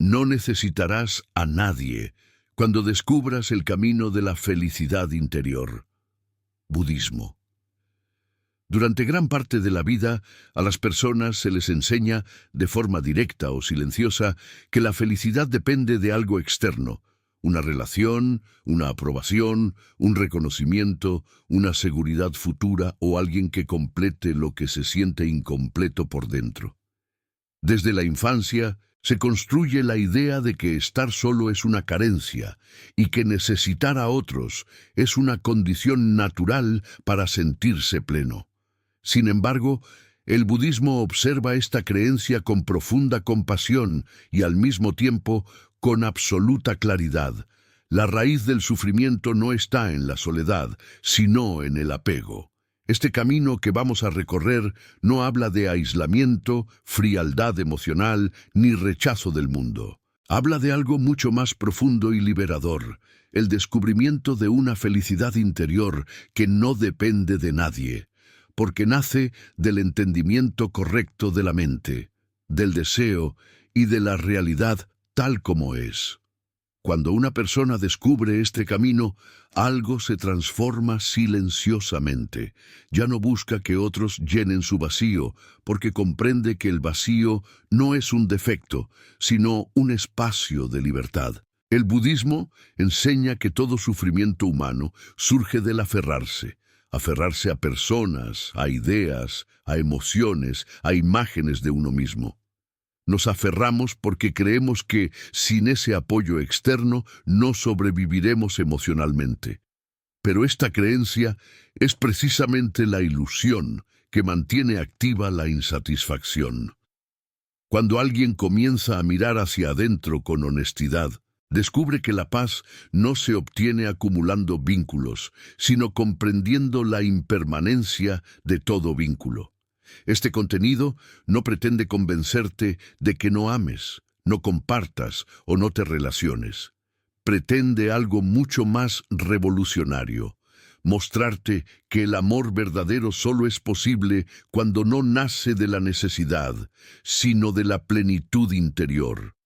No necesitarás a nadie cuando descubras el camino de la felicidad interior. Budismo. Durante gran parte de la vida, a las personas se les enseña, de forma directa o silenciosa, que la felicidad depende de algo externo: una relación, una aprobación, un reconocimiento, una seguridad futura o alguien que complete lo que se siente incompleto por dentro. Desde la infancia, se construye la idea de que estar solo es una carencia y que necesitar a otros es una condición natural para sentirse pleno. Sin embargo, el budismo observa esta creencia con profunda compasión y al mismo tiempo con absoluta claridad. La raíz del sufrimiento no está en la soledad, sino en el apego. Este camino que vamos a recorrer no habla de aislamiento, frialdad emocional ni rechazo del mundo. Habla de algo mucho más profundo y liberador: el descubrimiento de una felicidad interior que no depende de nadie, porque nace del entendimiento correcto de la mente, del deseo y de la realidad tal como es. Cuando una persona descubre este camino, algo se transforma silenciosamente. Ya no busca que otros llenen su vacío, porque comprende que el vacío no es un defecto, sino un espacio de libertad. El budismo enseña que todo sufrimiento humano surge del aferrarse a personas, a ideas, a emociones, a imágenes de uno mismo. Nos aferramos porque creemos que, sin ese apoyo externo, no sobreviviremos emocionalmente. Pero esta creencia es precisamente la ilusión que mantiene activa la insatisfacción. Cuando alguien comienza a mirar hacia adentro con honestidad, descubre que la paz no se obtiene acumulando vínculos, sino comprendiendo la impermanencia de todo vínculo. Este contenido no pretende convencerte de que no ames, no compartas o no te relaciones. Pretende algo mucho más revolucionario: mostrarte que el amor verdadero solo es posible cuando no nace de la necesidad, sino de la plenitud interior.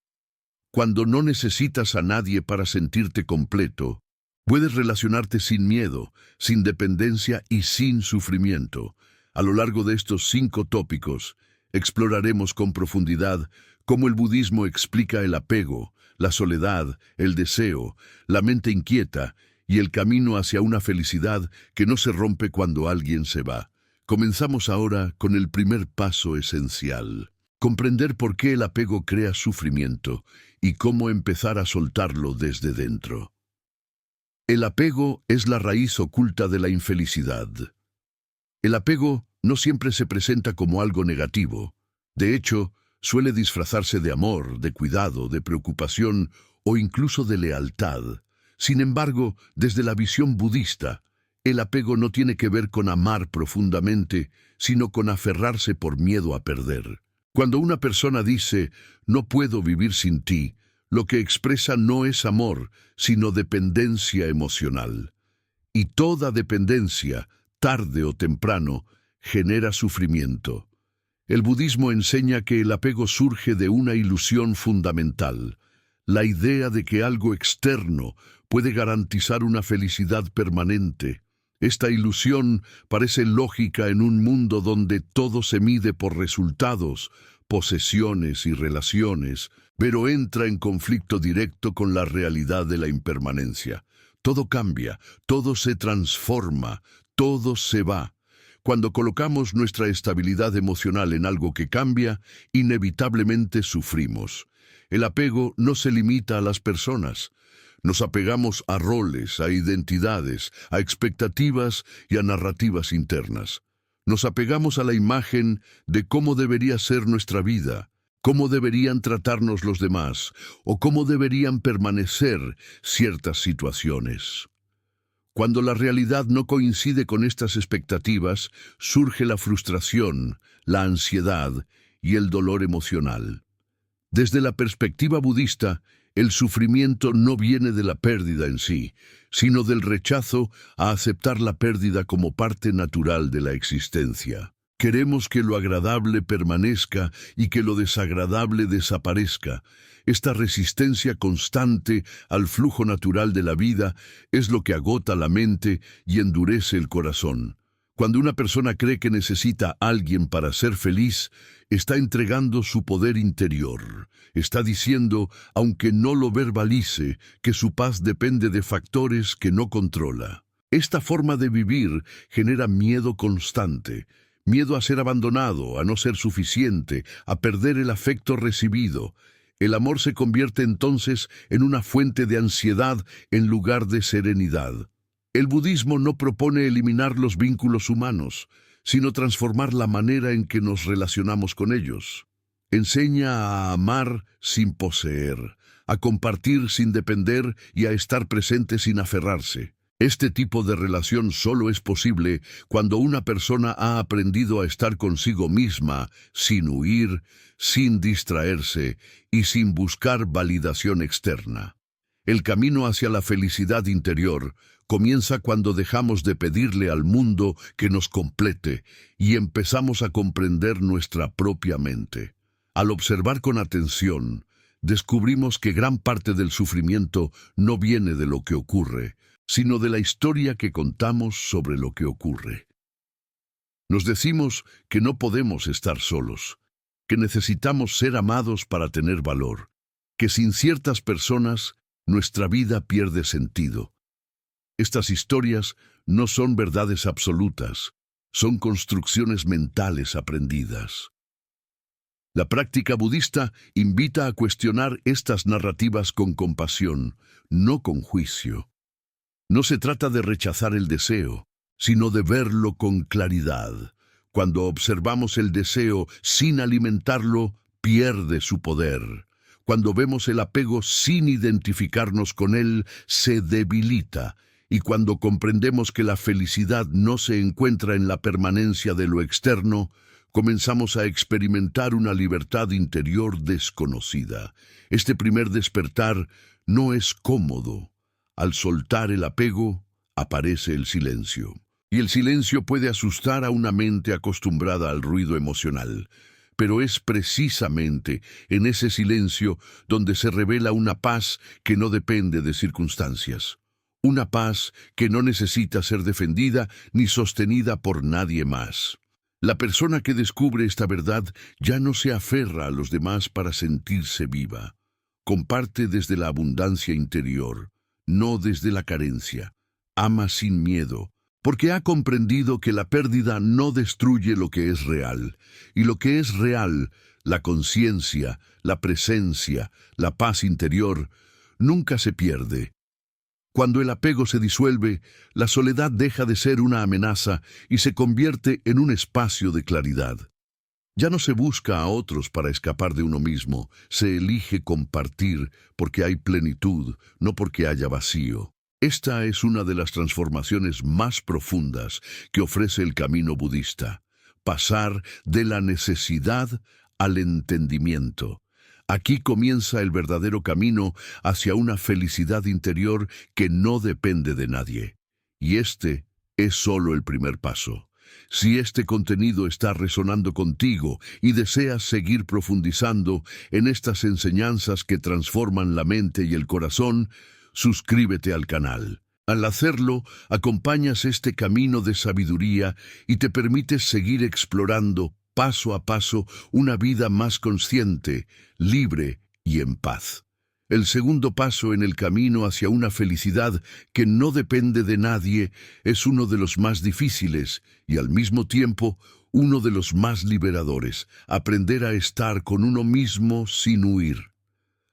Cuando no necesitas a nadie para sentirte completo, puedes relacionarte sin miedo, sin dependencia y sin sufrimiento. A lo largo de estos 5 tópicos, exploraremos con profundidad cómo el budismo explica el apego, la soledad, el deseo, la mente inquieta y el camino hacia una felicidad que no se rompe cuando alguien se va. Comenzamos ahora con el primer paso esencial: comprender por qué el apego crea sufrimiento y cómo empezar a soltarlo desde dentro. El apego es la raíz oculta de la infelicidad. El apego no siempre se presenta como algo negativo. De hecho, suele disfrazarse de amor, de cuidado, de preocupación o incluso de lealtad. Sin embargo, desde la visión budista, el apego no tiene que ver con amar profundamente, sino con aferrarse por miedo a perder. Cuando una persona dice «no puedo vivir sin ti», lo que expresa no es amor, sino dependencia emocional. Y toda dependencia, tarde o temprano, genera sufrimiento. El budismo enseña que el apego surge de una ilusión fundamental: la idea de que algo externo puede garantizar una felicidad permanente. Esta ilusión parece lógica en un mundo donde todo se mide por resultados, posesiones y relaciones, pero entra en conflicto directo con la realidad de la impermanencia. Todo cambia, todo se transforma, todo se va. Cuando colocamos nuestra estabilidad emocional en algo que cambia, inevitablemente sufrimos. El apego no se limita a las personas. Nos apegamos a roles, a identidades, a expectativas y a narrativas internas. Nos apegamos a la imagen de cómo debería ser nuestra vida, cómo deberían tratarnos los demás o cómo deberían permanecer ciertas situaciones. Cuando la realidad no coincide con estas expectativas, surge la frustración, la ansiedad y el dolor emocional. Desde la perspectiva budista, el sufrimiento no viene de la pérdida en sí, sino del rechazo a aceptar la pérdida como parte natural de la existencia. Queremos que lo agradable permanezca y que lo desagradable desaparezca. Esta resistencia constante al flujo natural de la vida es lo que agota la mente y endurece el corazón. Cuando una persona cree que necesita a alguien para ser feliz, está entregando su poder interior. Está diciendo, aunque no lo verbalice, que su paz depende de factores que no controla. Esta forma de vivir genera miedo constante. Miedo a ser abandonado, a no ser suficiente, a perder el afecto recibido. El amor se convierte entonces en una fuente de ansiedad en lugar de serenidad. El budismo no propone eliminar los vínculos humanos, sino transformar la manera en que nos relacionamos con ellos. Enseña a amar sin poseer, a compartir sin depender y a estar presente sin aferrarse. Este tipo de relación solo es posible cuando una persona ha aprendido a estar consigo misma, sin huir, sin distraerse y sin buscar validación externa. El camino hacia la felicidad interior comienza cuando dejamos de pedirle al mundo que nos complete y empezamos a comprender nuestra propia mente. Al observar con atención, descubrimos que gran parte del sufrimiento no viene de lo que ocurre, sino de la historia que contamos sobre lo que ocurre. Nos decimos que no podemos estar solos, que necesitamos ser amados para tener valor, que sin ciertas personas nuestra vida pierde sentido. Estas historias no son verdades absolutas, son construcciones mentales aprendidas. La práctica budista invita a cuestionar estas narrativas con compasión, no con juicio. No se trata de rechazar el deseo, sino de verlo con claridad. Cuando observamos el deseo sin alimentarlo, pierde su poder. Cuando vemos el apego sin identificarnos con él, se debilita. Y cuando comprendemos que la felicidad no se encuentra en la permanencia de lo externo, comenzamos a experimentar una libertad interior desconocida. Este primer despertar no es cómodo. Al soltar el apego, aparece el silencio. Y el silencio puede asustar a una mente acostumbrada al ruido emocional. Pero es precisamente en ese silencio donde se revela una paz que no depende de circunstancias. Una paz que no necesita ser defendida ni sostenida por nadie más. La persona que descubre esta verdad ya no se aferra a los demás para sentirse viva. Comparte desde la abundancia interior, no desde la carencia. Ama sin miedo, porque ha comprendido que la pérdida no destruye lo que es real, y lo que es real, la conciencia, la presencia, la paz interior, nunca se pierde. Cuando el apego se disuelve, la soledad deja de ser una amenaza y se convierte en un espacio de claridad. Ya no se busca a otros para escapar de uno mismo, se elige compartir porque hay plenitud, no porque haya vacío. Esta es una de las transformaciones más profundas que ofrece el camino budista, pasar de la necesidad al entendimiento. Aquí comienza el verdadero camino hacia una felicidad interior que no depende de nadie. Y este es solo el primer paso. Si este contenido está resonando contigo y deseas seguir profundizando en estas enseñanzas que transforman la mente y el corazón, suscríbete al canal. Al hacerlo, acompañas este camino de sabiduría y te permites seguir explorando paso a paso una vida más consciente, libre y en paz. El segundo paso en el camino hacia una felicidad que no depende de nadie es uno de los más difíciles y al mismo tiempo uno de los más liberadores, aprender a estar con uno mismo sin huir.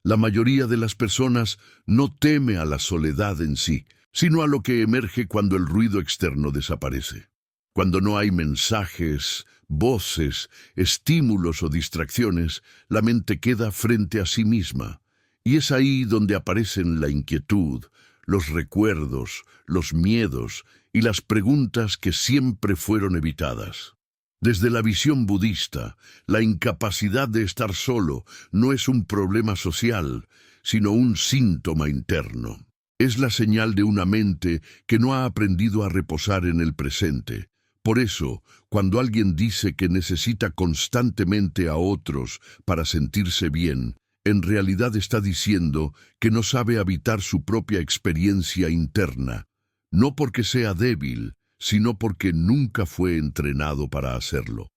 La mayoría de las personas no teme a la soledad en sí, sino a lo que emerge cuando el ruido externo desaparece. Cuando no hay mensajes, voces, estímulos o distracciones, la mente queda frente a sí misma. Y es ahí donde aparecen la inquietud, los recuerdos, los miedos y las preguntas que siempre fueron evitadas. Desde la visión budista, la incapacidad de estar solo no es un problema social, sino un síntoma interno. Es la señal de una mente que no ha aprendido a reposar en el presente. Por eso, cuando alguien dice que necesita constantemente a otros para sentirse bien, en realidad está diciendo que no sabe habitar su propia experiencia interna, no porque sea débil, sino porque nunca fue entrenado para hacerlo.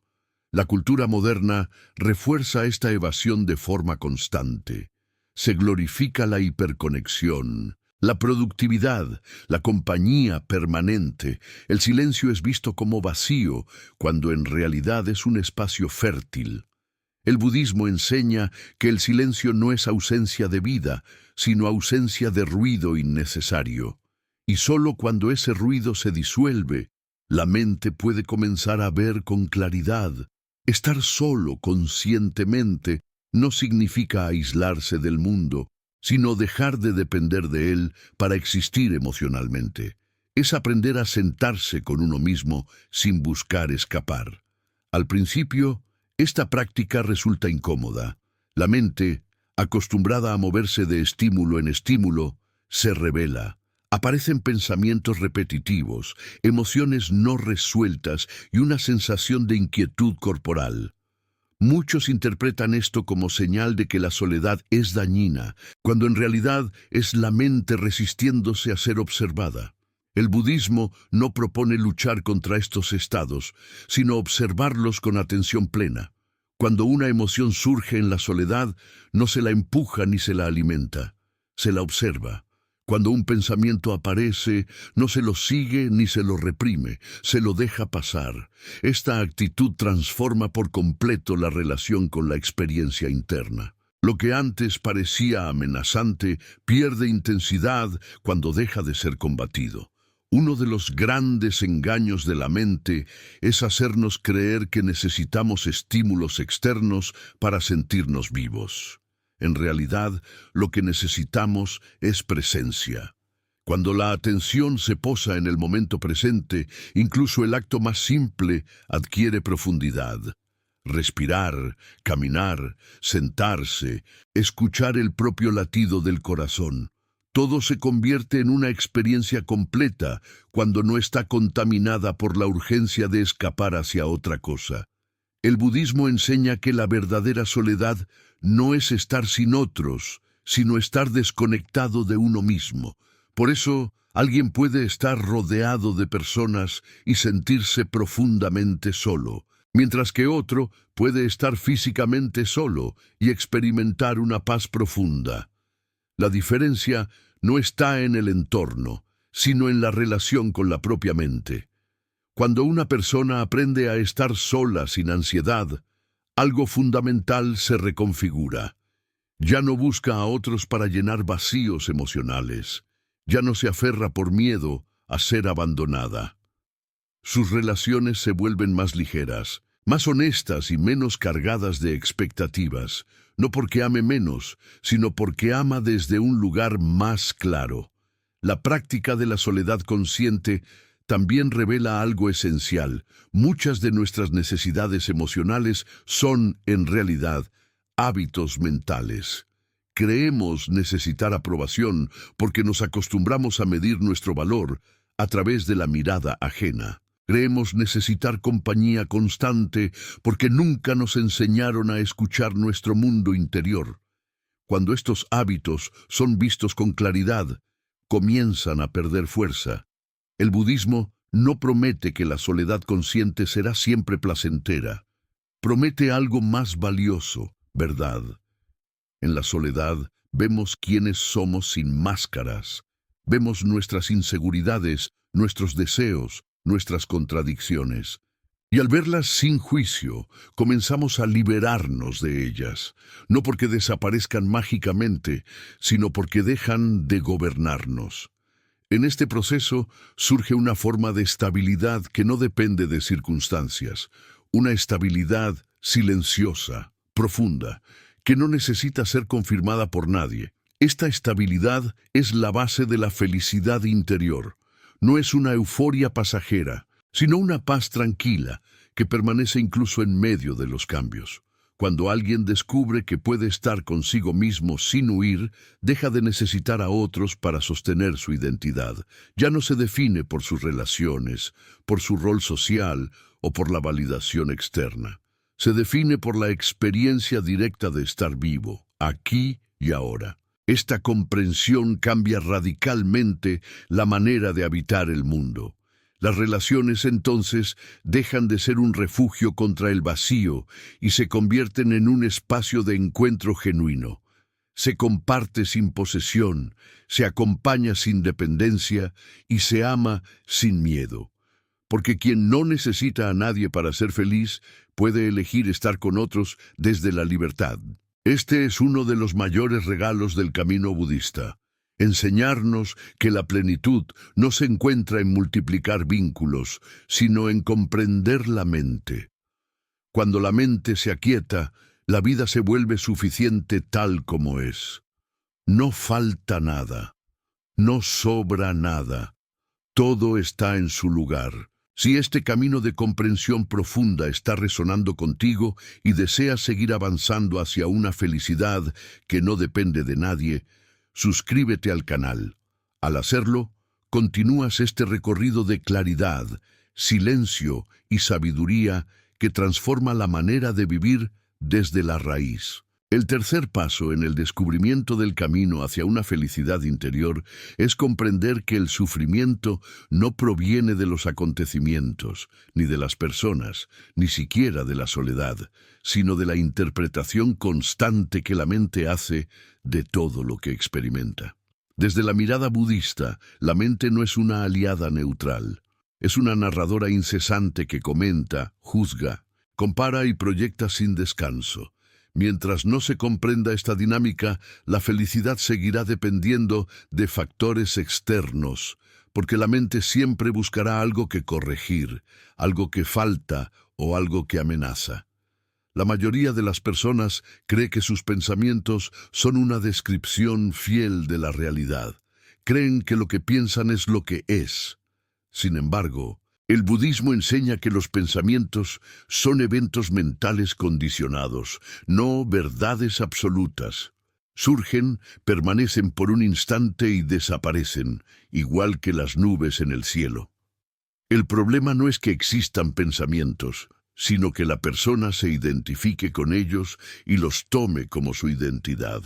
La cultura moderna refuerza esta evasión de forma constante. Se glorifica la hiperconexión, la productividad, la compañía permanente. El silencio es visto como vacío, cuando en realidad es un espacio fértil. El budismo enseña que el silencio no es ausencia de vida, sino ausencia de ruido innecesario. Y solo cuando ese ruido se disuelve, la mente puede comenzar a ver con claridad. Estar solo conscientemente no significa aislarse del mundo, sino dejar de depender de él para existir emocionalmente. Es aprender a sentarse con uno mismo sin buscar escapar. Al principio, esta práctica resulta incómoda. La mente, acostumbrada a moverse de estímulo en estímulo, se revela. Aparecen pensamientos repetitivos, emociones no resueltas y una sensación de inquietud corporal. Muchos interpretan esto como señal de que la soledad es dañina, cuando en realidad es la mente resistiéndose a ser observada. El budismo no propone luchar contra estos estados, sino observarlos con atención plena. Cuando una emoción surge en la soledad, no se la empuja ni se la alimenta, se la observa. Cuando un pensamiento aparece, no se lo sigue ni se lo reprime, se lo deja pasar. Esta actitud transforma por completo la relación con la experiencia interna. Lo que antes parecía amenazante pierde intensidad cuando deja de ser combatido. Uno de los grandes engaños de la mente es hacernos creer que necesitamos estímulos externos para sentirnos vivos. En realidad, lo que necesitamos es presencia. Cuando la atención se posa en el momento presente, incluso el acto más simple adquiere profundidad. Respirar, caminar, sentarse, escuchar el propio latido del corazón. Todo se convierte en una experiencia completa cuando no está contaminada por la urgencia de escapar hacia otra cosa. El budismo enseña que la verdadera soledad no es estar sin otros, sino estar desconectado de uno mismo. Por eso, alguien puede estar rodeado de personas y sentirse profundamente solo, mientras que otro puede estar físicamente solo y experimentar una paz profunda. La diferencia no está en el entorno, sino en la relación con la propia mente. Cuando una persona aprende a estar sola sin ansiedad, algo fundamental se reconfigura. Ya no busca a otros para llenar vacíos emocionales. Ya no se aferra por miedo a ser abandonada. Sus relaciones se vuelven más ligeras, más honestas y menos cargadas de expectativas, no porque ame menos, sino porque ama desde un lugar más claro. La práctica de la soledad consciente también revela algo esencial. Muchas de nuestras necesidades emocionales son, en realidad, hábitos mentales. Creemos necesitar aprobación porque nos acostumbramos a medir nuestro valor a través de la mirada ajena. Creemos necesitar compañía constante porque nunca nos enseñaron a escuchar nuestro mundo interior. Cuando estos hábitos son vistos con claridad, comienzan a perder fuerza. El budismo no promete que la soledad consciente será siempre placentera. Promete algo más valioso, verdad. En la soledad vemos quiénes somos sin máscaras. Vemos nuestras inseguridades, nuestros deseos, nuestras contradicciones. Y al verlas sin juicio, comenzamos a liberarnos de ellas, no porque desaparezcan mágicamente, sino porque dejan de gobernarnos. En este proceso surge una forma de estabilidad que no depende de circunstancias, una estabilidad silenciosa, profunda, que no necesita ser confirmada por nadie. Esta estabilidad es la base de la felicidad interior. No es una euforia pasajera, sino una paz tranquila que permanece incluso en medio de los cambios. Cuando alguien descubre que puede estar consigo mismo sin huir, deja de necesitar a otros para sostener su identidad. Ya no se define por sus relaciones, por su rol social o por la validación externa. Se define por la experiencia directa de estar vivo, aquí y ahora. Esta comprensión cambia radicalmente la manera de habitar el mundo. Las relaciones entonces dejan de ser un refugio contra el vacío y se convierten en un espacio de encuentro genuino. Se comparte sin posesión, se acompaña sin dependencia y se ama sin miedo. Porque quien no necesita a nadie para ser feliz puede elegir estar con otros desde la libertad. Este es uno de los mayores regalos del camino budista. Enseñarnos que la plenitud no se encuentra en multiplicar vínculos, sino en comprender la mente. Cuando la mente se aquieta, la vida se vuelve suficiente tal como es. No falta nada, no sobra nada, todo está en su lugar. Si este camino de comprensión profunda está resonando contigo y deseas seguir avanzando hacia una felicidad que no depende de nadie, suscríbete al canal. Al hacerlo, continúas este recorrido de claridad, silencio y sabiduría que transforma la manera de vivir desde la raíz. El tercer paso en el descubrimiento del camino hacia una felicidad interior es comprender que el sufrimiento no proviene de los acontecimientos, ni de las personas, ni siquiera de la soledad, sino de la interpretación constante que la mente hace de todo lo que experimenta. Desde la mirada budista, la mente no es una aliada neutral. Es una narradora incesante que comenta, juzga, compara y proyecta sin descanso. Mientras no se comprenda esta dinámica, la felicidad seguirá dependiendo de factores externos, porque la mente siempre buscará algo que corregir, algo que falta o algo que amenaza. La mayoría de las personas cree que sus pensamientos son una descripción fiel de la realidad. Creen que lo que piensan es lo que es. Sin embargo, el budismo enseña que los pensamientos son eventos mentales condicionados, no verdades absolutas. Surgen, permanecen por un instante y desaparecen, igual que las nubes en el cielo. El problema no es que existan pensamientos, sino que la persona se identifique con ellos y los tome como su identidad.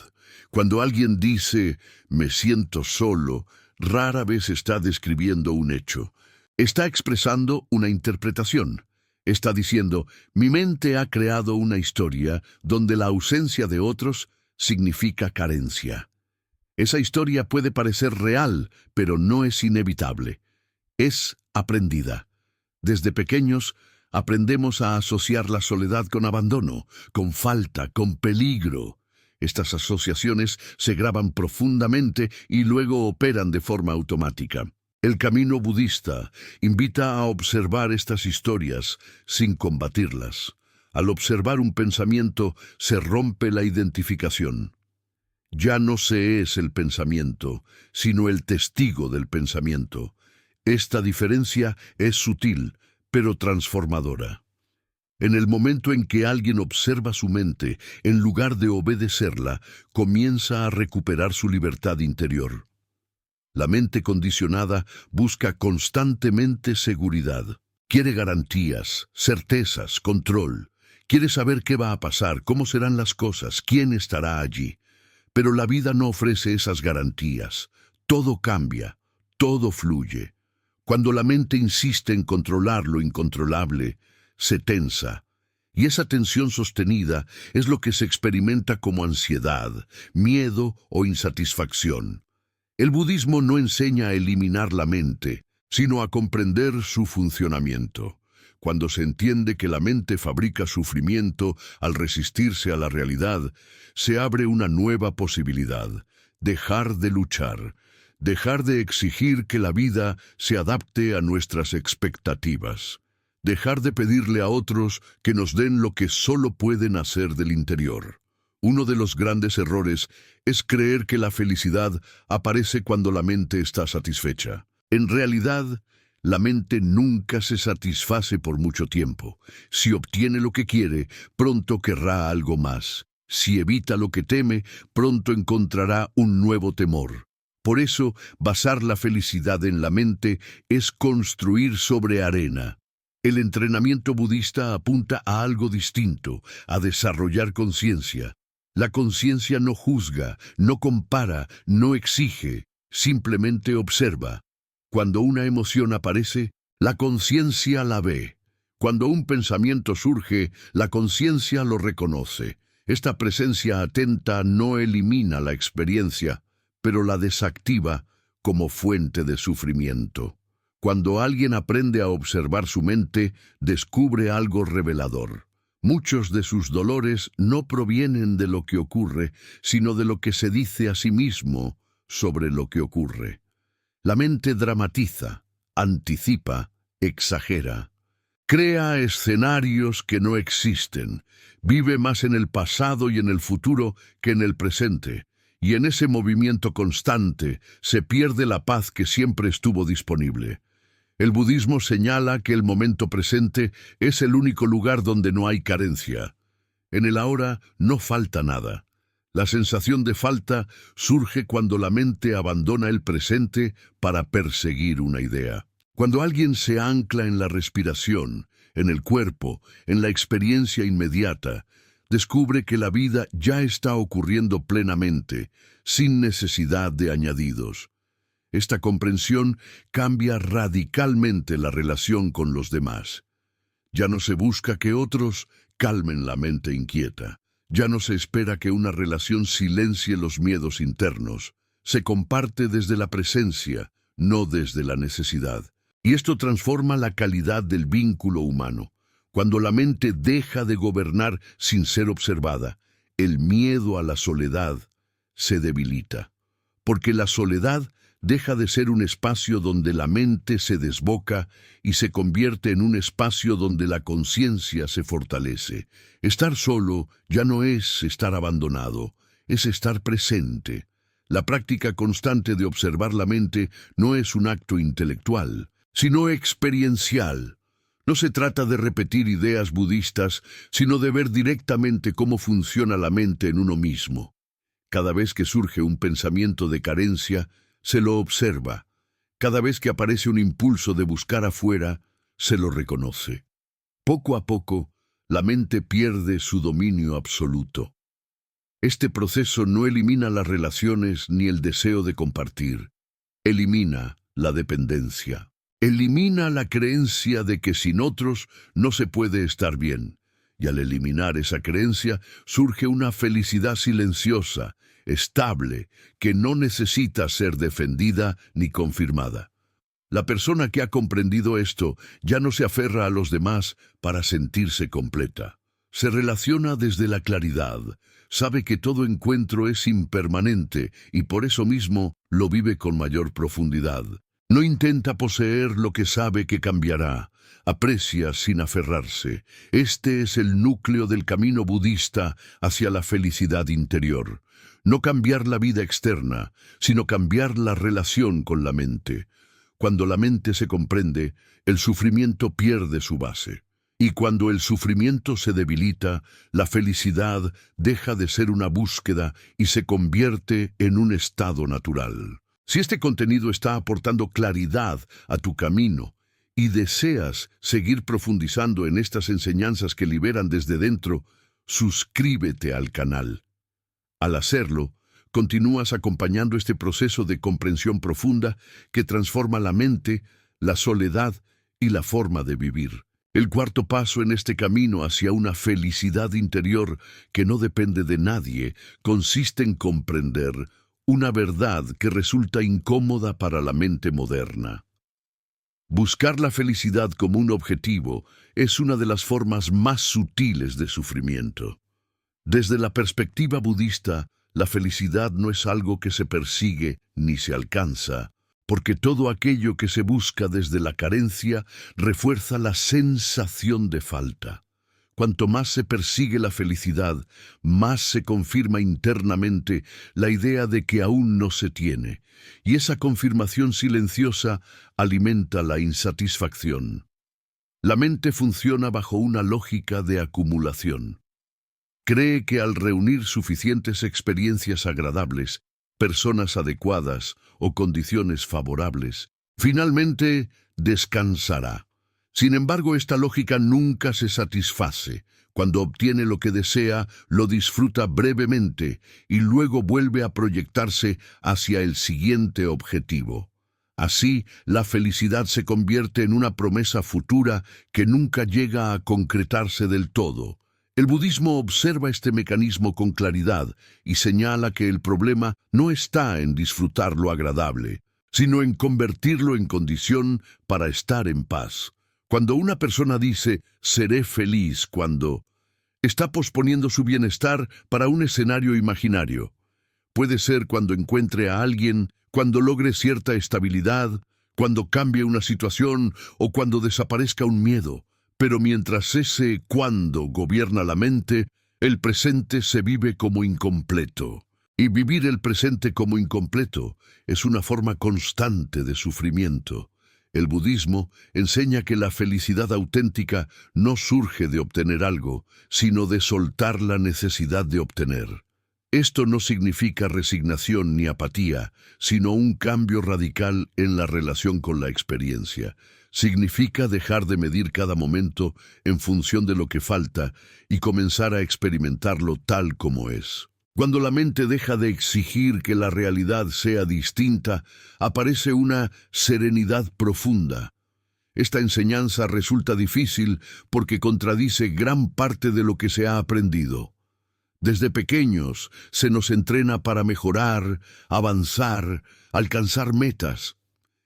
Cuando alguien dice, "me siento solo", rara vez está describiendo un hecho. Está expresando una interpretación. Está diciendo, mi mente ha creado una historia donde la ausencia de otros significa carencia. Esa historia puede parecer real, pero no es inevitable. Es aprendida. Desde pequeños, aprendemos a asociar la soledad con abandono, con falta, con peligro. Estas asociaciones se graban profundamente y luego operan de forma automática. El camino budista invita a observar estas historias sin combatirlas. Al observar un pensamiento, se rompe la identificación. Ya no se es el pensamiento, sino el testigo del pensamiento. Esta diferencia es sutil, pero transformadora. En el momento en que alguien observa su mente, en lugar de obedecerla, comienza a recuperar su libertad interior. La mente condicionada busca constantemente seguridad. Quiere garantías, certezas, control. Quiere saber qué va a pasar, cómo serán las cosas, quién estará allí. Pero la vida no ofrece esas garantías. Todo cambia, todo fluye. Cuando la mente insiste en controlar lo incontrolable, se tensa. Y esa tensión sostenida es lo que se experimenta como ansiedad, miedo o insatisfacción. El budismo no enseña a eliminar la mente, sino a comprender su funcionamiento. Cuando se entiende que la mente fabrica sufrimiento al resistirse a la realidad, se abre una nueva posibilidad: dejar de luchar, dejar de exigir que la vida se adapte a nuestras expectativas, dejar de pedirle a otros que nos den lo que solo pueden hacer del interior. Uno de los grandes errores es creer que la felicidad aparece cuando la mente está satisfecha. En realidad, La mente nunca se satisface por mucho tiempo. Si obtiene lo que quiere, pronto querrá algo más. Si evita lo que teme, pronto encontrará un nuevo temor. Por eso, basar la felicidad en la mente es construir sobre arena. El entrenamiento budista apunta a algo distinto, a desarrollar conciencia. La conciencia no juzga, no compara, no exige, simplemente observa. Cuando una emoción aparece, la conciencia la ve. Cuando un pensamiento surge, la conciencia lo reconoce. Esta presencia atenta no elimina la experiencia, pero la desactiva como fuente de sufrimiento. Cuando alguien aprende a observar su mente, descubre algo revelador. Muchos de sus dolores no provienen de lo que ocurre, sino de lo que se dice a sí mismo sobre lo que ocurre. La mente dramatiza, anticipa, exagera. Crea escenarios que no existen. Vive más en el pasado y en el futuro que en el presente. Y en ese movimiento constante se pierde la paz que siempre estuvo disponible. El budismo señala que el momento presente es el único lugar donde no hay carencia. En el ahora no falta nada. La sensación de falta surge cuando la mente abandona el presente para perseguir una idea. Cuando alguien se ancla en la respiración, en el cuerpo, en la experiencia inmediata, descubre que la vida ya está ocurriendo plenamente, sin necesidad de añadidos. Esta comprensión cambia radicalmente la relación con los demás. Ya no se busca que otros calmen la mente inquieta. Ya no se espera que una relación silencie los miedos internos. Se comparte desde la presencia, no desde la necesidad. Y esto transforma la calidad del vínculo humano. Cuando la mente deja de gobernar sin ser observada, el miedo a la soledad se debilita. Porque la soledad deja de ser un espacio donde la mente se desboca y se convierte en un espacio donde la conciencia se fortalece. Estar solo ya no es estar abandonado, es estar presente. La práctica constante de observar la mente no es un acto intelectual, sino experiencial. No se trata de repetir ideas budistas, sino de ver directamente cómo funciona la mente en uno mismo. Cada vez que surge un pensamiento de carencia, se lo observa. Cada vez que aparece un impulso de buscar afuera, se lo reconoce. Poco a poco, la mente pierde su dominio absoluto. Este proceso no elimina las relaciones ni el deseo de compartir. Elimina la dependencia. Elimina la creencia de que sin otros no se puede estar bien. Y al eliminar esa creencia, surge una felicidad silenciosa, estable, que no necesita ser defendida ni confirmada. La persona que ha comprendido esto ya no se aferra a los demás para sentirse completa. Se relaciona desde la claridad, sabe que todo encuentro es impermanente y por eso mismo lo vive con mayor profundidad. No intenta poseer lo que sabe que cambiará. Aprecia sin aferrarse. Este es el núcleo del camino budista hacia la felicidad interior. No cambiar la vida externa, sino cambiar la relación con la mente. Cuando la mente se comprende, el sufrimiento pierde su base. Y cuando el sufrimiento se debilita, la felicidad deja de ser una búsqueda y se convierte en un estado natural. Si este contenido está aportando claridad a tu camino y deseas seguir profundizando en estas enseñanzas que liberan desde dentro, suscríbete al canal. Al hacerlo, continúas acompañando este proceso de comprensión profunda que transforma la mente, la soledad y la forma de vivir. El cuarto paso en este camino hacia una felicidad interior que no depende de nadie consiste en comprender una verdad que resulta incómoda para la mente moderna. Buscar la felicidad como un objetivo es una de las formas más sutiles de sufrimiento. Desde la perspectiva budista, la felicidad no es algo que se persigue ni se alcanza, porque todo aquello que se busca desde la carencia refuerza la sensación de falta. Cuanto más se persigue la felicidad, más se confirma internamente la idea de que aún no se tiene, y esa confirmación silenciosa alimenta la insatisfacción. La mente funciona bajo una lógica de acumulación. Cree que al reunir suficientes experiencias agradables, personas adecuadas o condiciones favorables, finalmente descansará. Sin embargo, esta lógica nunca se satisface. Cuando obtiene lo que desea, lo disfruta brevemente y luego vuelve a proyectarse hacia el siguiente objetivo. Así, la felicidad se convierte en una promesa futura que nunca llega a concretarse del todo. El budismo observa este mecanismo con claridad y señala que el problema no está en disfrutar lo agradable, sino en convertirlo en condición para estar en paz. Cuando una persona dice, seré feliz cuando, está posponiendo su bienestar para un escenario imaginario. Puede ser cuando encuentre a alguien, cuando logre cierta estabilidad, cuando cambie una situación o cuando desaparezca un miedo. Pero mientras ese cuándo gobierna la mente, el presente se vive como incompleto. Y vivir el presente como incompleto es una forma constante de sufrimiento. El budismo enseña que la felicidad auténtica no surge de obtener algo, sino de soltar la necesidad de obtener. Esto no significa resignación ni apatía, sino un cambio radical en la relación con la experiencia. Significa dejar de medir cada momento en función de lo que falta y comenzar a experimentarlo tal como es. Cuando la mente deja de exigir que la realidad sea distinta, aparece una serenidad profunda. Esta enseñanza resulta difícil porque contradice gran parte de lo que se ha aprendido. Desde pequeños se nos entrena para mejorar, avanzar, alcanzar metas.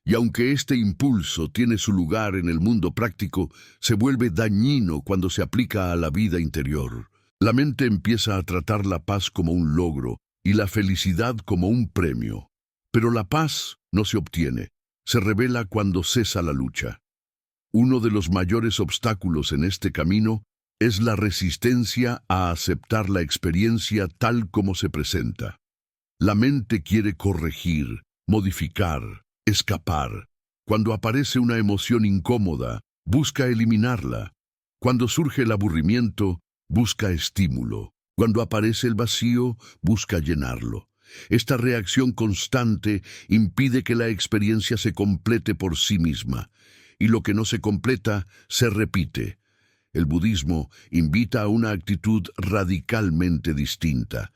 Y aunque este impulso tiene su lugar en el mundo práctico, se vuelve dañino cuando se aplica a la vida interior. La mente empieza a tratar la paz como un logro y la felicidad como un premio. Pero la paz no se obtiene, se revela cuando cesa la lucha. Uno de los mayores obstáculos en este camino es la resistencia a aceptar la experiencia tal como se presenta. La mente quiere corregir, modificar, escapar. Cuando aparece una emoción incómoda, busca eliminarla. Cuando surge el aburrimiento, busca estímulo. Cuando aparece el vacío, busca llenarlo. Esta reacción constante impide que la experiencia se complete por sí misma, y lo que no se completa se repite. El budismo invita a una actitud radicalmente distinta.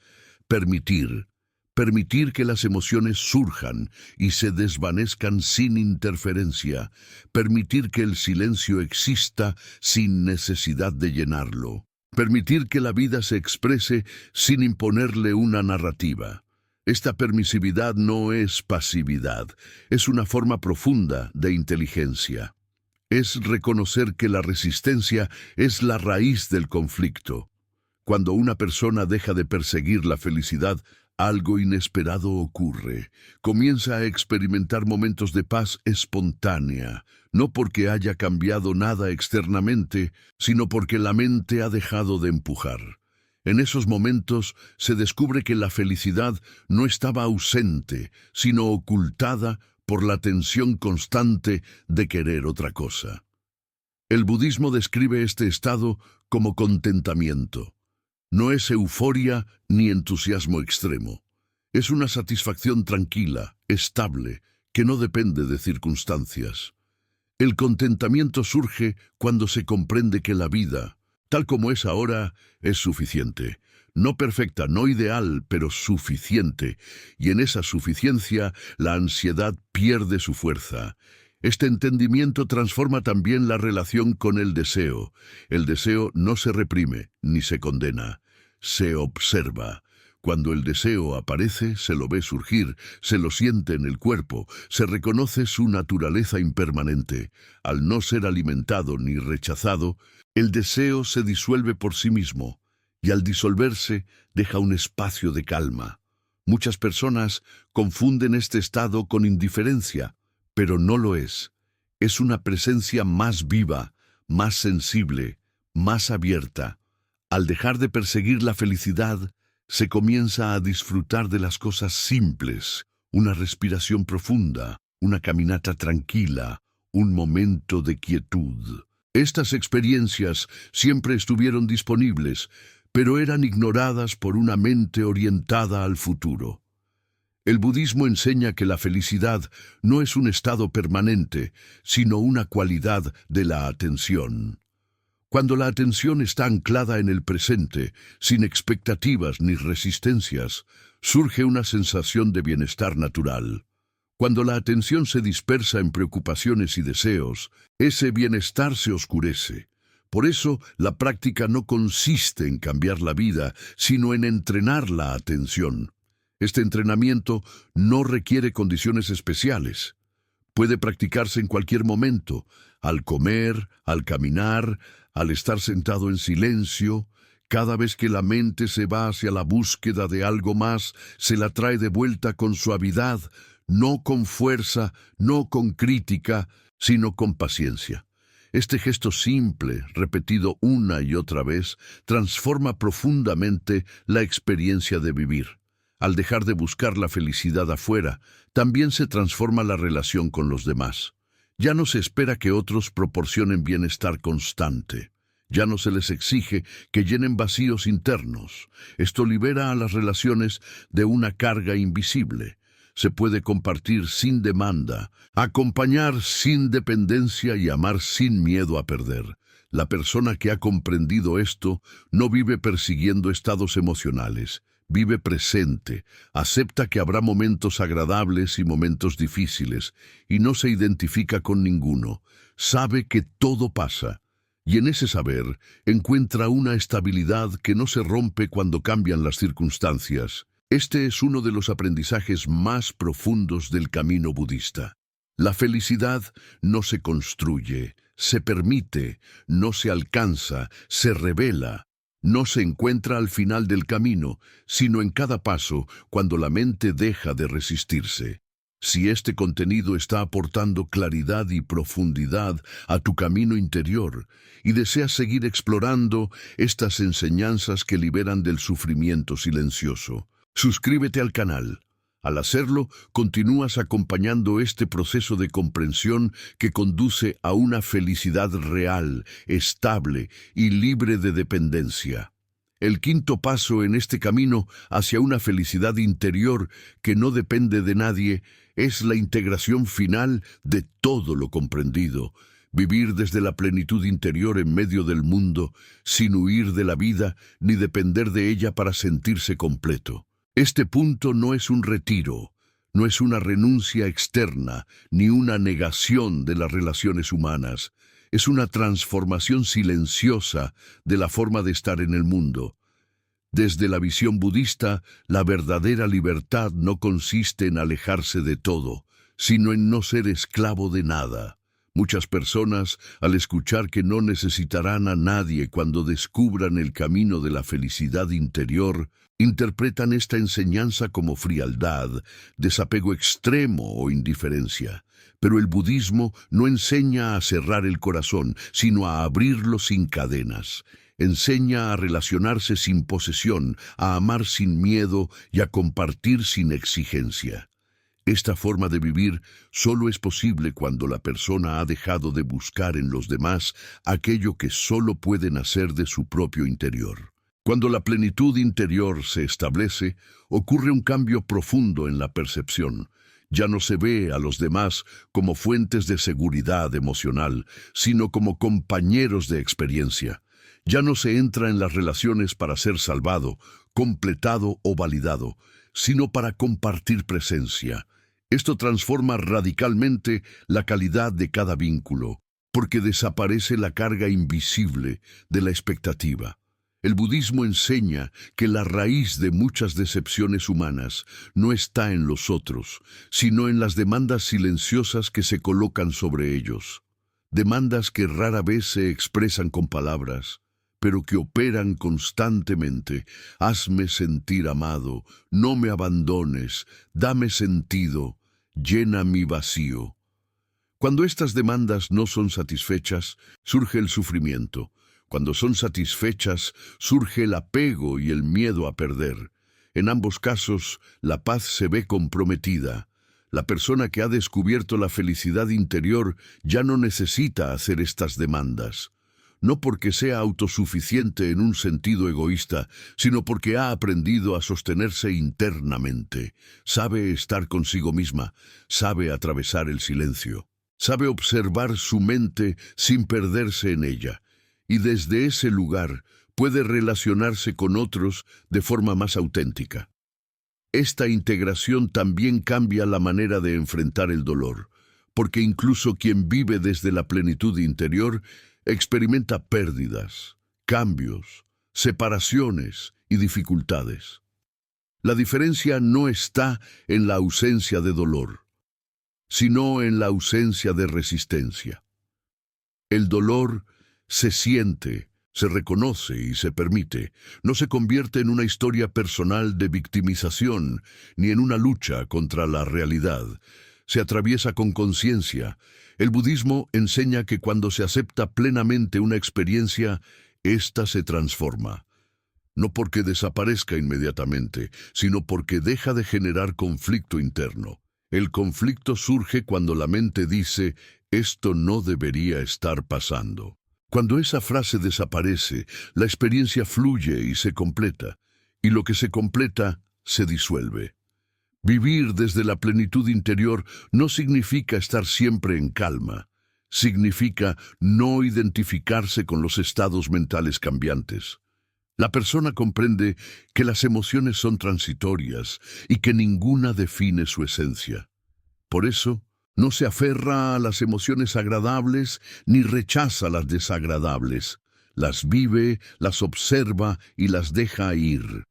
Permitir que las emociones surjan y se desvanezcan sin interferencia. Permitir que el silencio exista sin necesidad de llenarlo. Permitir que la vida se exprese sin imponerle una narrativa. Esta permisividad no es pasividad, es una forma profunda de inteligencia. Es reconocer que la resistencia es la raíz del conflicto. Cuando una persona deja de perseguir la felicidad, algo inesperado ocurre. Comienza a experimentar momentos de paz espontánea, no porque haya cambiado nada externamente, sino porque la mente ha dejado de empujar. En esos momentos se descubre que la felicidad no estaba ausente, sino ocultada por la tensión constante de querer otra cosa. El budismo describe este estado como contentamiento. No es euforia ni entusiasmo extremo. Es una satisfacción tranquila, estable, que no depende de circunstancias. El contentamiento surge cuando se comprende que la vida, tal como es ahora, es suficiente. No perfecta, no ideal, pero suficiente. Y en esa suficiencia, la ansiedad pierde su fuerza. Este entendimiento transforma también la relación con el deseo. El deseo no se reprime ni se condena, se observa. Cuando el deseo aparece, se lo ve surgir, se lo siente en el cuerpo, se reconoce su naturaleza impermanente. Al no ser alimentado ni rechazado, el deseo se disuelve por sí mismo, y al disolverse deja un espacio de calma. Muchas personas confunden este estado con indiferencia, pero no lo es. Es una presencia más viva, más sensible, más abierta. Al dejar de perseguir la felicidad, se comienza a disfrutar de las cosas simples, una respiración profunda, una caminata tranquila, un momento de quietud. Estas experiencias siempre estuvieron disponibles, pero eran ignoradas por una mente orientada al futuro. El budismo enseña que la felicidad no es un estado permanente, sino una cualidad de la atención. Cuando la atención está anclada en el presente, sin expectativas ni resistencias, surge una sensación de bienestar natural. Cuando la atención se dispersa en preocupaciones y deseos, ese bienestar se oscurece. Por eso, la práctica no consiste en cambiar la vida, sino en entrenar la atención. Este entrenamiento no requiere condiciones especiales. Puede practicarse en cualquier momento, al comer, al caminar, al estar sentado en silencio. Cada vez que la mente se va hacia la búsqueda de algo más, se la trae de vuelta con suavidad, no con fuerza, no con crítica, sino con paciencia. Este gesto simple, repetido una y otra vez, transforma profundamente la experiencia de vivir. Al dejar de buscar la felicidad afuera, también se transforma la relación con los demás. Ya no se espera que otros proporcionen bienestar constante. Ya no se les exige que llenen vacíos internos. Esto libera a las relaciones de una carga invisible. Se puede compartir sin demanda, acompañar sin dependencia y amar sin miedo a perder. La persona que ha comprendido esto no vive persiguiendo estados emocionales. Vive presente, acepta que habrá momentos agradables y momentos difíciles, y no se identifica con ninguno. Sabe que todo pasa, y en ese saber encuentra una estabilidad que no se rompe cuando cambian las circunstancias. Este es uno de los aprendizajes más profundos del camino budista. La felicidad no se construye, se permite, no se alcanza, se revela. No se encuentra al final del camino, sino en cada paso, cuando la mente deja de resistirse. Si este contenido está aportando claridad y profundidad a tu camino interior y deseas seguir explorando estas enseñanzas que liberan del sufrimiento silencioso, suscríbete al canal. Al hacerlo, continúas acompañando este proceso de comprensión que conduce a una felicidad real, estable y libre de dependencia. El quinto paso en este camino hacia una felicidad interior que no depende de nadie es la integración final de todo lo comprendido. Vivir desde la plenitud interior en medio del mundo, sin huir de la vida ni depender de ella para sentirse completo. Este punto no es un retiro, no es una renuncia externa, ni una negación de las relaciones humanas. Es una transformación silenciosa de la forma de estar en el mundo. Desde la visión budista, la verdadera libertad no consiste en alejarse de todo, sino en no ser esclavo de nada. Muchas personas, al escuchar que no necesitarán a nadie cuando descubran el camino de la felicidad interior, interpretan esta enseñanza como frialdad, desapego extremo o indiferencia. Pero el budismo no enseña a cerrar el corazón, sino a abrirlo sin cadenas. Enseña a relacionarse sin posesión, a amar sin miedo y a compartir sin exigencia. Esta forma de vivir solo es posible cuando la persona ha dejado de buscar en los demás aquello que solo puede nacer de su propio interior. Cuando la plenitud interior se establece, ocurre un cambio profundo en la percepción. Ya no se ve a los demás como fuentes de seguridad emocional, sino como compañeros de experiencia. Ya no se entra en las relaciones para ser salvado, completado o validado, sino para compartir presencia. Esto transforma radicalmente la calidad de cada vínculo, porque desaparece la carga invisible de la expectativa. El budismo enseña que la raíz de muchas decepciones humanas no está en los otros, sino en las demandas silenciosas que se colocan sobre ellos. Demandas que rara vez se expresan con palabras, pero que operan constantemente. Hazme sentir amado, no me abandones, dame sentido, llena mi vacío. Cuando estas demandas no son satisfechas, surge el sufrimiento. Cuando son satisfechas, surge el apego y el miedo a perder. En ambos casos, la paz se ve comprometida. La persona que ha descubierto la felicidad interior ya no necesita hacer estas demandas. No porque sea autosuficiente en un sentido egoísta, sino porque ha aprendido a sostenerse internamente. Sabe estar consigo misma, sabe atravesar el silencio, sabe observar su mente sin perderse en ella, y desde ese lugar puede relacionarse con otros de forma más auténtica. Esta integración también cambia la manera de enfrentar el dolor, porque incluso quien vive desde la plenitud interior experimenta pérdidas, cambios, separaciones y dificultades. La diferencia no está en la ausencia de dolor, sino en la ausencia de resistencia. El dolor se siente, se reconoce y se permite. No se convierte en una historia personal de victimización, ni en una lucha contra la realidad. Se atraviesa con conciencia. El budismo enseña que cuando se acepta plenamente una experiencia, ésta se transforma. No porque desaparezca inmediatamente, sino porque deja de generar conflicto interno. El conflicto surge cuando la mente dice, esto no debería estar pasando. Cuando esa frase desaparece, la experiencia fluye y se completa, y lo que se completa se disuelve. Vivir desde la plenitud interior no significa estar siempre en calma, significa no identificarse con los estados mentales cambiantes. La persona comprende que las emociones son transitorias y que ninguna define su esencia. Por eso, no se aferra a las emociones agradables ni rechaza las desagradables. Las vive, las observa y las deja ir.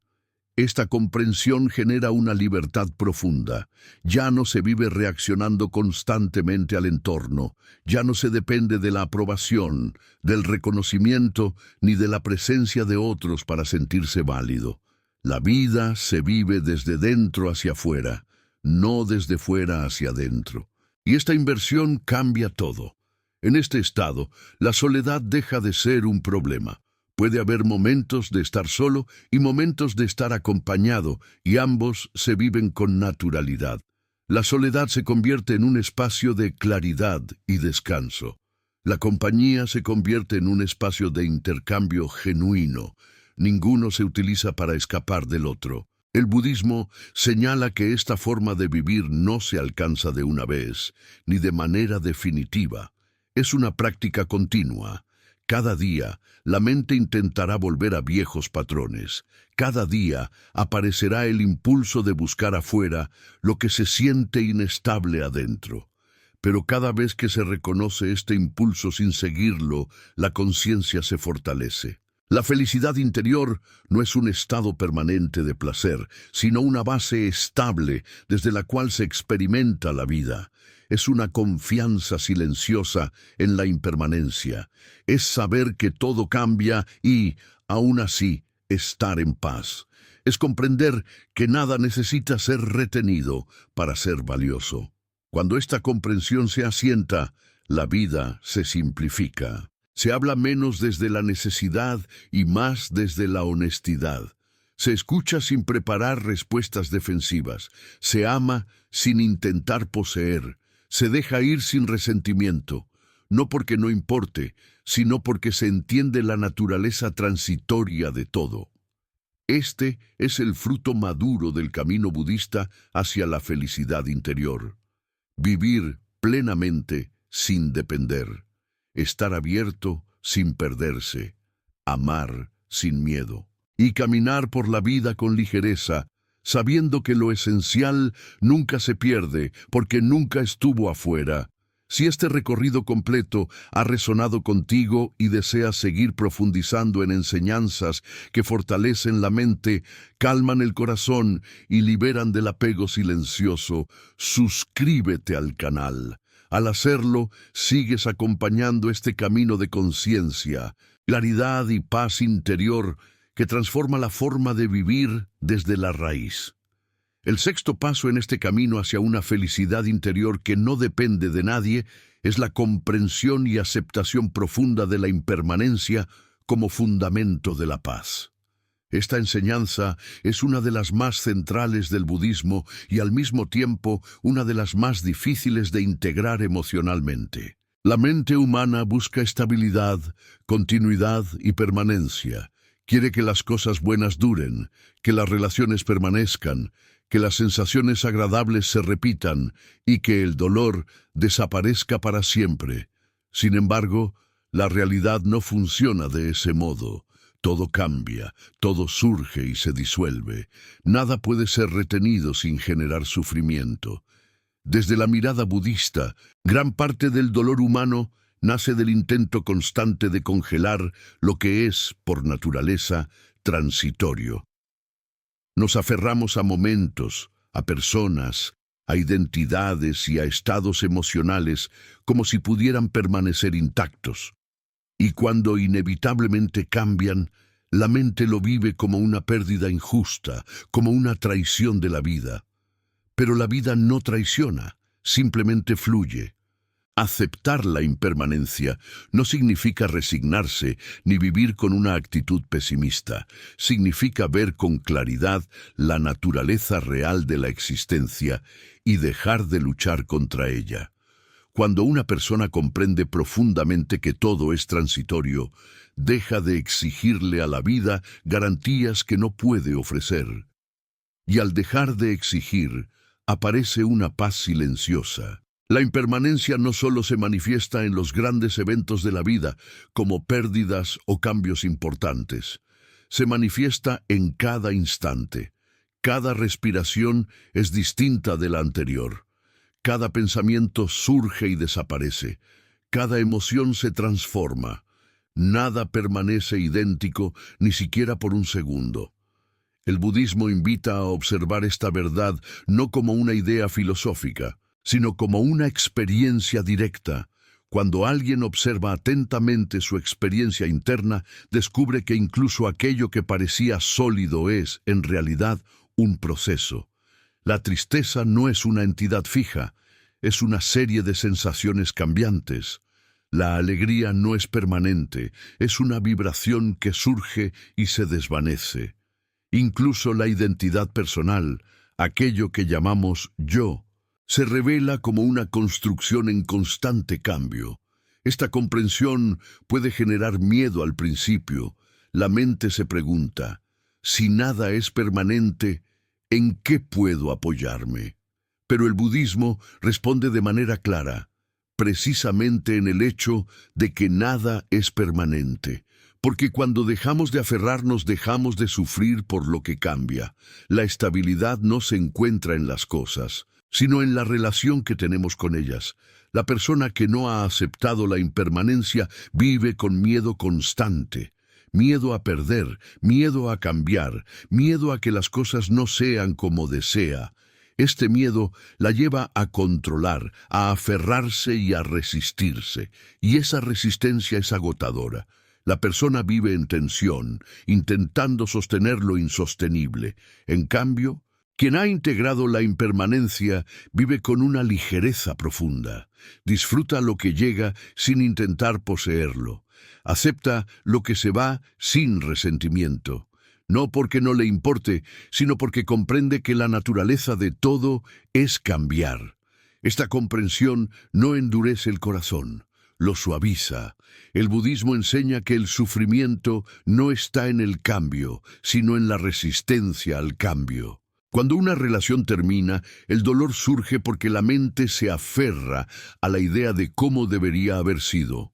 Esta comprensión genera una libertad profunda. Ya no se vive reaccionando constantemente al entorno. Ya no se depende de la aprobación, del reconocimiento, ni de la presencia de otros para sentirse válido. La vida se vive desde dentro hacia afuera, no desde fuera hacia adentro. Y esta inversión cambia todo. En este estado, la soledad deja de ser un problema. Puede haber momentos de estar solo y momentos de estar acompañado, y ambos se viven con naturalidad. La soledad se convierte en un espacio de claridad y descanso. La compañía se convierte en un espacio de intercambio genuino. Ninguno se utiliza para escapar del otro. El budismo señala que esta forma de vivir no se alcanza de una vez, ni de manera definitiva. Es una práctica continua. Cada día, la mente intentará volver a viejos patrones. Cada día aparecerá el impulso de buscar afuera lo que se siente inestable adentro. Pero cada vez que se reconoce este impulso sin seguirlo, la conciencia se fortalece. La felicidad interior no es un estado permanente de placer, sino una base estable desde la cual se experimenta la vida. Es una confianza silenciosa en la impermanencia. Es saber que todo cambia y, aún así, estar en paz. Es comprender que nada necesita ser retenido para ser valioso. Cuando esta comprensión se asienta, la vida se simplifica. Se habla menos desde la necesidad y más desde la honestidad. Se escucha sin preparar respuestas defensivas. Se ama sin intentar poseer. Se deja ir sin resentimiento. No porque no importe, sino porque se entiende la naturaleza transitoria de todo. Este es el fruto maduro del camino budista hacia la felicidad interior. Vivir plenamente sin depender. Estar abierto sin perderse, amar sin miedo, y caminar por la vida con ligereza, sabiendo que lo esencial nunca se pierde porque nunca estuvo afuera. Si este recorrido completo ha resonado contigo y deseas seguir profundizando en enseñanzas que fortalecen la mente, calman el corazón y liberan del apego silencioso, suscríbete al canal. Al hacerlo, sigues acompañando este camino de conciencia, claridad y paz interior que transforma la forma de vivir desde la raíz. El sexto paso en este camino hacia una felicidad interior que no depende de nadie es la comprensión y aceptación profunda de la impermanencia como fundamento de la paz. Esta enseñanza es una de las más centrales del budismo y al mismo tiempo una de las más difíciles de integrar emocionalmente. La mente humana busca estabilidad, continuidad y permanencia. Quiere que las cosas buenas duren, que las relaciones permanezcan, que las sensaciones agradables se repitan y que el dolor desaparezca para siempre. Sin embargo, la realidad no funciona de ese modo. Todo cambia, todo surge y se disuelve. Nada puede ser retenido sin generar sufrimiento. Desde la mirada budista, gran parte del dolor humano nace del intento constante de congelar lo que es, por naturaleza, transitorio. Nos aferramos a momentos, a personas, a identidades y a estados emocionales como si pudieran permanecer intactos. Y cuando inevitablemente cambian, la mente lo vive como una pérdida injusta, como una traición de la vida. Pero la vida no traiciona, simplemente fluye. Aceptar la impermanencia no significa resignarse ni vivir con una actitud pesimista. Significa ver con claridad la naturaleza real de la existencia y dejar de luchar contra ella. Cuando una persona comprende profundamente que todo es transitorio, deja de exigirle a la vida garantías que no puede ofrecer. Y al dejar de exigir, aparece una paz silenciosa. La impermanencia no solo se manifiesta en los grandes eventos de la vida, como pérdidas o cambios importantes. Se manifiesta en cada instante. Cada respiración es distinta de la anterior. Cada pensamiento surge y desaparece. Cada emoción se transforma. Nada permanece idéntico, ni siquiera por un segundo. El budismo invita a observar esta verdad no como una idea filosófica, sino como una experiencia directa. Cuando alguien observa atentamente su experiencia interna, descubre que incluso aquello que parecía sólido es, en realidad, un proceso. La tristeza no es una entidad fija, es una serie de sensaciones cambiantes. La alegría no es permanente, es una vibración que surge y se desvanece. Incluso la identidad personal, aquello que llamamos yo, se revela como una construcción en constante cambio. Esta comprensión puede generar miedo al principio. La mente se pregunta, si nada es permanente, ¿en qué puedo apoyarme? Pero el budismo responde de manera clara, precisamente en el hecho de que nada es permanente. Porque cuando dejamos de aferrarnos, dejamos de sufrir por lo que cambia. La estabilidad no se encuentra en las cosas, sino en la relación que tenemos con ellas. La persona que no ha aceptado la impermanencia vive con miedo constante. Miedo a perder, miedo a cambiar, miedo a que las cosas no sean como desea. Este miedo la lleva a controlar, a aferrarse y a resistirse. Y esa resistencia es agotadora. La persona vive en tensión, intentando sostener lo insostenible. En cambio, quien ha integrado la impermanencia vive con una ligereza profunda. Disfruta lo que llega sin intentar poseerlo. Acepta lo que se va sin resentimiento. No porque no le importe, sino porque comprende que la naturaleza de todo es cambiar. Esta comprensión no endurece el corazón, lo suaviza. El budismo enseña que el sufrimiento no está en el cambio, sino en la resistencia al cambio. Cuando una relación termina, el dolor surge porque la mente se aferra a la idea de cómo debería haber sido.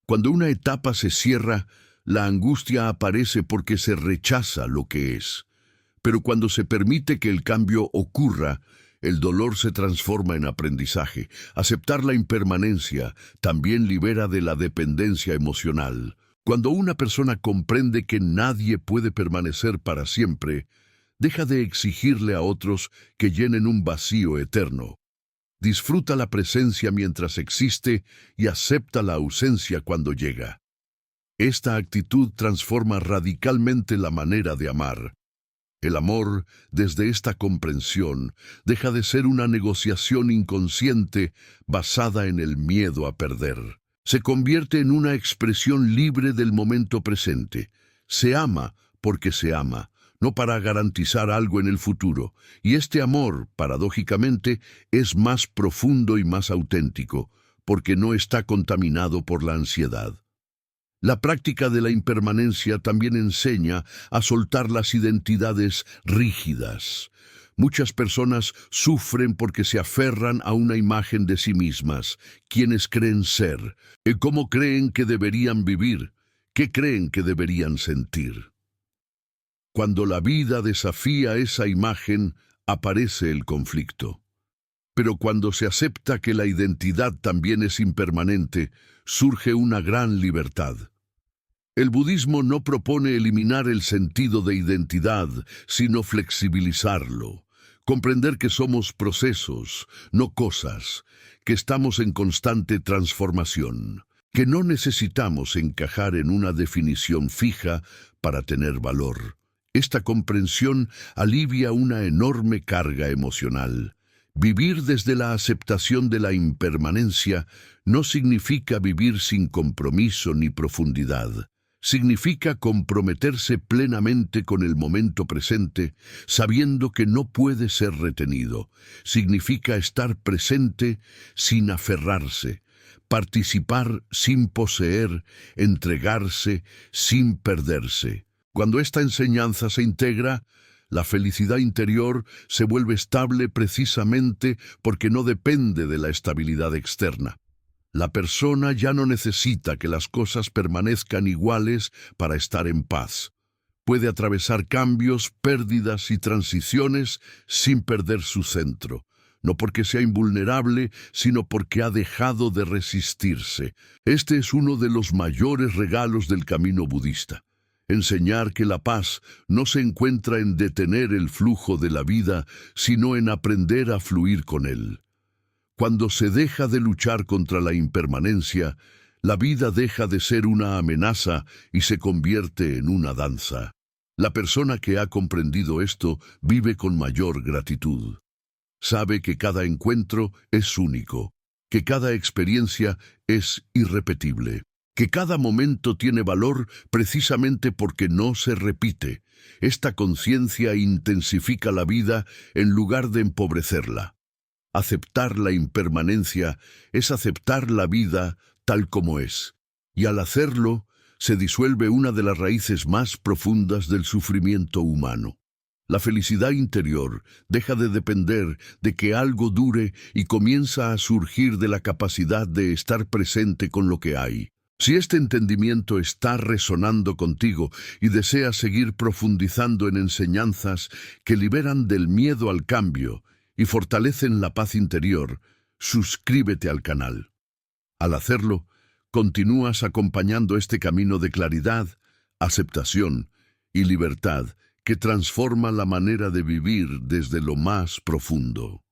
Cuando una etapa se cierra, la angustia aparece porque se rechaza lo que es. Pero cuando se permite que el cambio ocurra, el dolor se transforma en aprendizaje. Aceptar la impermanencia también libera de la dependencia emocional. Cuando una persona comprende que nadie puede permanecer para siempre, deja de exigirle a otros que llenen un vacío eterno. Disfruta la presencia mientras existe y acepta la ausencia cuando llega. Esta actitud transforma radicalmente la manera de amar. El amor, desde esta comprensión, deja de ser una negociación inconsciente basada en el miedo a perder. Se convierte en una expresión libre del momento presente. Se ama porque se ama, no para garantizar algo en el futuro. Y este amor, paradójicamente, es más profundo y más auténtico, porque no está contaminado por la ansiedad. La práctica de la impermanencia también enseña a soltar las identidades rígidas. Muchas personas sufren porque se aferran a una imagen de sí mismas, quienes creen ser, y cómo creen que deberían vivir, qué creen que deberían sentir. Cuando la vida desafía esa imagen, aparece el conflicto. Pero cuando se acepta que la identidad también es impermanente, surge una gran libertad. El budismo no propone eliminar el sentido de identidad, sino flexibilizarlo. Comprender que somos procesos, no cosas, que estamos en constante transformación, que no necesitamos encajar en una definición fija para tener valor. Esta comprensión alivia una enorme carga emocional. Vivir desde la aceptación de la impermanencia no significa vivir sin compromiso ni profundidad. Significa comprometerse plenamente con el momento presente, sabiendo que no puede ser retenido. Significa estar presente sin aferrarse, participar sin poseer, entregarse sin perderse. Cuando esta enseñanza se integra, la felicidad interior se vuelve estable precisamente porque no depende de la estabilidad externa. La persona ya no necesita que las cosas permanezcan iguales para estar en paz. Puede atravesar cambios, pérdidas y transiciones sin perder su centro. No porque sea invulnerable, sino porque ha dejado de resistirse. Este es uno de los mayores regalos del camino budista. Enseñar que la paz no se encuentra en detener el flujo de la vida, sino en aprender a fluir con él. Cuando se deja de luchar contra la impermanencia, la vida deja de ser una amenaza y se convierte en una danza. La persona que ha comprendido esto vive con mayor gratitud. Sabe que cada encuentro es único, que cada experiencia es irrepetible, que cada momento tiene valor precisamente porque no se repite. Esta conciencia intensifica la vida en lugar de empobrecerla. Aceptar la impermanencia es aceptar la vida tal como es, y al hacerlo se disuelve una de las raíces más profundas del sufrimiento humano. La felicidad interior deja de depender de que algo dure y comienza a surgir de la capacidad de estar presente con lo que hay. Si este entendimiento está resonando contigo y deseas seguir profundizando en enseñanzas que liberan del miedo al cambio y fortalecen la paz interior, suscríbete al canal. Al hacerlo, continúas acompañando este camino de claridad, aceptación y libertad que transforma la manera de vivir desde lo más profundo.